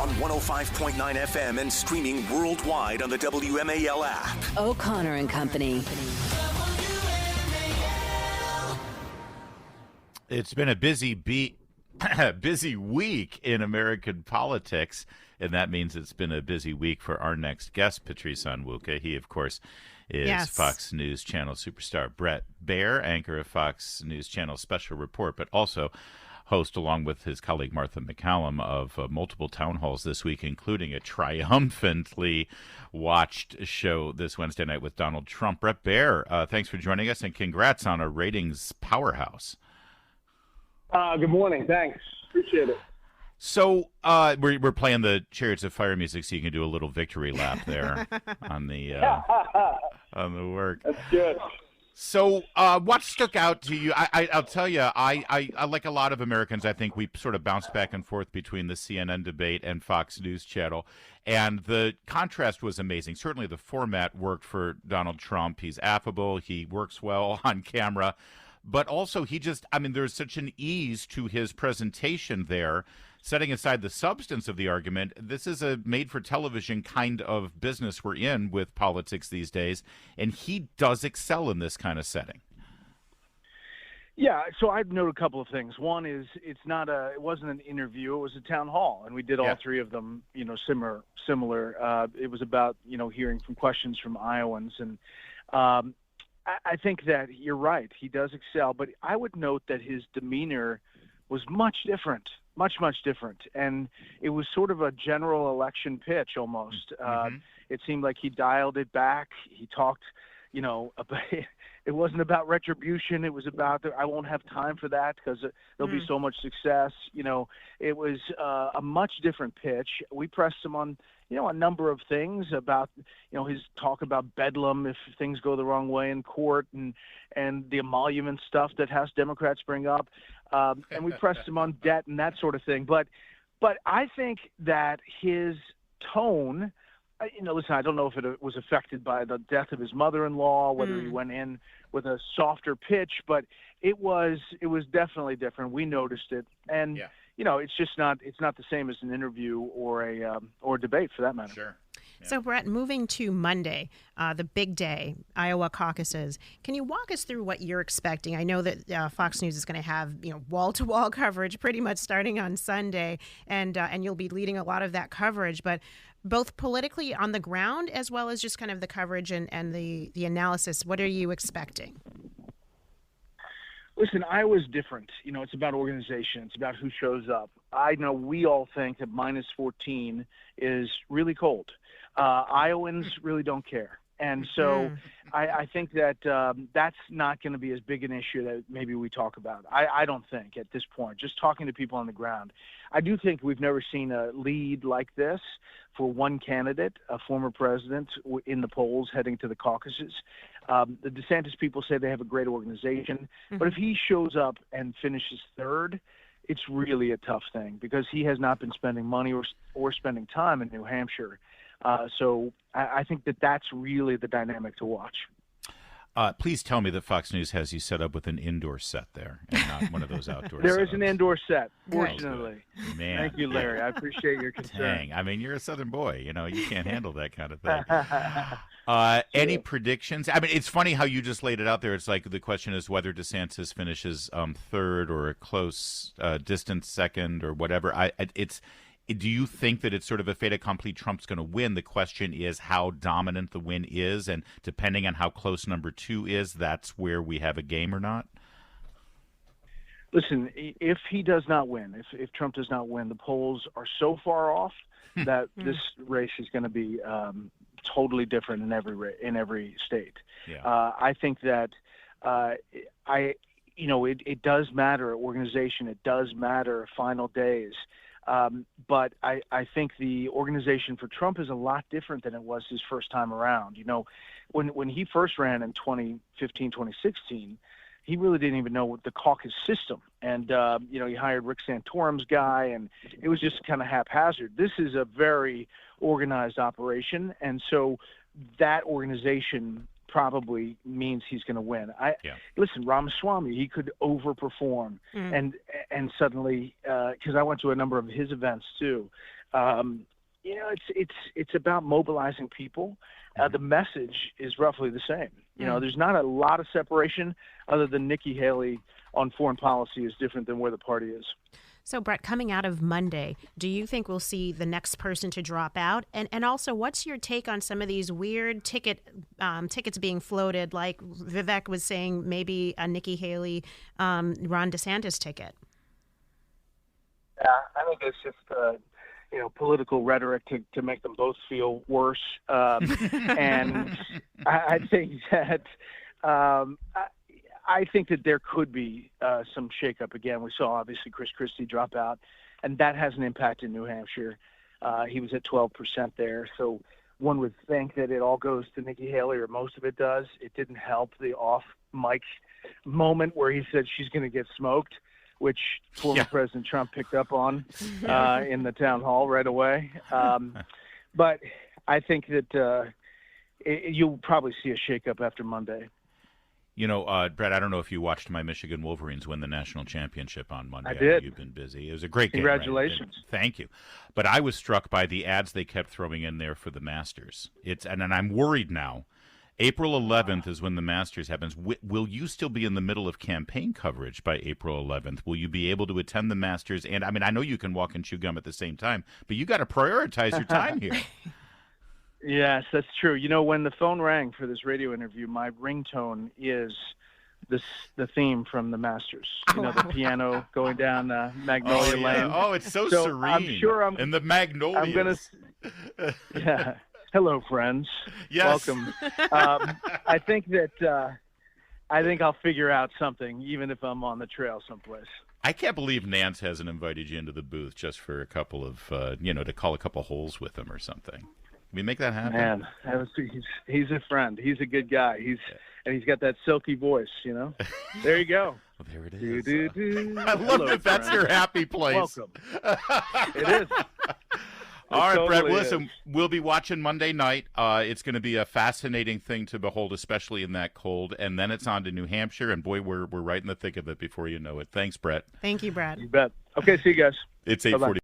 on 105.9 FM and streaming worldwide on the WMAL app. O'Connor and Company. It's been a busy week in American politics, and that means it's been a busy week for our next guest, Patrice Onwuka. He, of course, is Fox News Channel superstar Bret Baier, anchor of Fox News Channel Special Report, but also host, along with his colleague Martha McCallum, of multiple town halls this week, including a triumphantly watched show this Wednesday night with Donald Trump. Bret Baier, thanks for joining us, and congrats on a ratings powerhouse. Good morning. Thanks. Appreciate it. So we're playing the Chariots of Fire music, so you can do a little victory lap there on the work. That's good. So what stuck out to you? I'll tell you, I like a lot of Americans, I think we sort of bounced back and forth between the CNN debate and Fox News Channel, and the contrast was amazing. Certainly the format worked for Donald Trump. He's affable. He works well on camera. But also there's such an ease to his presentation there. Setting aside the substance of the argument, this is a made-for-television kind of business we're in with politics these days, and he does excel in this kind of setting. Yeah, so I'd note a couple of things. One is it wasn't an interview; it was a town hall, and we did all three of them, similar. It was about hearing from questions from Iowans, and I think that you're right; he does excel. But I would note that his demeanor was much different. Much different. And it was sort of a general election pitch almost. It seemed like he dialed it back. He talked, about, it wasn't about retribution. It was about, I won't have time for that because there'll be so much success. It was a much different pitch. We pressed him on, a number of things about, his talk about bedlam if things go the wrong way in court and the emolument stuff that House Democrats bring up. And we pressed him on debt and that sort of thing. But I think that his tone, listen, I don't know if it was affected by the death of his mother-in-law, whether he went in with a softer pitch, but it was definitely different. We noticed it. And, it's not the same as an interview or a debate for that matter. Sure. Yeah. So, Bret, moving to Monday, the big day, Iowa caucuses, can you walk us through what you're expecting? I know that Fox News is going to have wall-to-wall coverage pretty much starting on Sunday, and you'll be leading a lot of that coverage, but both politically on the ground as well as just kind of the coverage and the analysis, what are you expecting? Listen, Iowa's different. It's about organization. It's about who shows up. I know we all think that minus 14 is really cold. Iowans really don't care. And so I think that that's not going to be as big an issue that maybe we talk about. I don't think at this point, just talking to people on the ground. I do think we've never seen a lead like this for one candidate, a former president, in the polls heading to the caucuses. The DeSantis people say they have a great organization, but if he shows up and finishes third, it's really a tough thing because he has not been spending money or spending time in New Hampshire. So I think that that's really the dynamic to watch. Please tell me that Fox News has you set up with an indoor set there and not one of those outdoor There setups. is an indoor set, fortunately. Man. Thank you, Larry. I appreciate your concern. Dang. I mean, you're a Southern boy. You can't handle that kind of thing. Any predictions? I mean, it's funny how you just laid it out there. It's like the question is whether DeSantis finishes third or a close distant second or whatever. Do you think that it's sort of a fait accompli? Trump's going to win. The question is how dominant the win is, and depending on how close number two is, that's where we have a game or not? Listen, if he does not win, if Trump does not win, the polls are so far off that this race is going to be totally different in every state. Yeah. I think that it does matter organization. It does matter final days. But I think the organization for Trump is a lot different than it was his first time around. When he first ran in 2015, 2016, he really didn't even know the caucus system. And, he hired Rick Santorum's guy, and it was just kind of haphazard. This is a very organized operation, and so that organization probably means he's going to win. Listen, Ramaswamy, he could overperform, and suddenly, because I went to a number of his events too, It's about mobilizing people. The message is roughly the same. There's not a lot of separation other than Nikki Haley on foreign policy is different than where the party is. So, Bret, coming out of Monday, do you think we'll see the next person to drop out? And also, what's your take on some of these weird tickets being floated, like Vivek was saying, maybe a Nikki Haley, Ron DeSantis ticket? Yeah, I think it's just political rhetoric to make them both feel worse. And I think that I think that there could be some shakeup again. We saw obviously Chris Christie drop out, and that has an impact in New Hampshire. He was at 12% there, so one would think that it all goes to Nikki Haley, or most of it does. It didn't help the off-mic moment where he said she's going to get smoked, which former President Trump picked up on in the town hall right away. But I think that you'll probably see a shakeup after Monday. Bret, I don't know if you watched my Michigan Wolverines win the national championship on Monday. I did. You've been busy. It was a great game. Congratulations. Right? Thank you. But I was struck by the ads they kept throwing in there for the Masters. And I'm worried now. April 11th is when the Masters happens. Will you still be in the middle of campaign coverage by April 11th? Will you be able to attend the Masters? And, I know you can walk and chew gum at the same time, but you got to prioritize your time here. Yes, that's true. When the phone rang for this radio interview, my ringtone is the theme from the Masters. The piano going down Magnolia Lane. Oh, it's so serene. I'm sure and the Magnolias. Yeah. Hello, friends. Yes. Welcome. I think I'll figure out something, even if I'm on the trail someplace. I can't believe Nance hasn't invited you into the booth just for a couple of, to call a couple holes with him or something. Can we make that happen? Man, he's a friend. He's a good guy. And he's got that silky voice, There you go. Well, there it is. I love that that's your happy place. Welcome. It is. All right, totally Bret, listen, we'll be watching Monday night. It's going to be a fascinating thing to behold, especially in that cold. And then it's on to New Hampshire, and boy, we're right in the thick of it before you know it. Thanks, Bret. Thank you, Bret. You bet. Okay, see you guys. It's 8:40.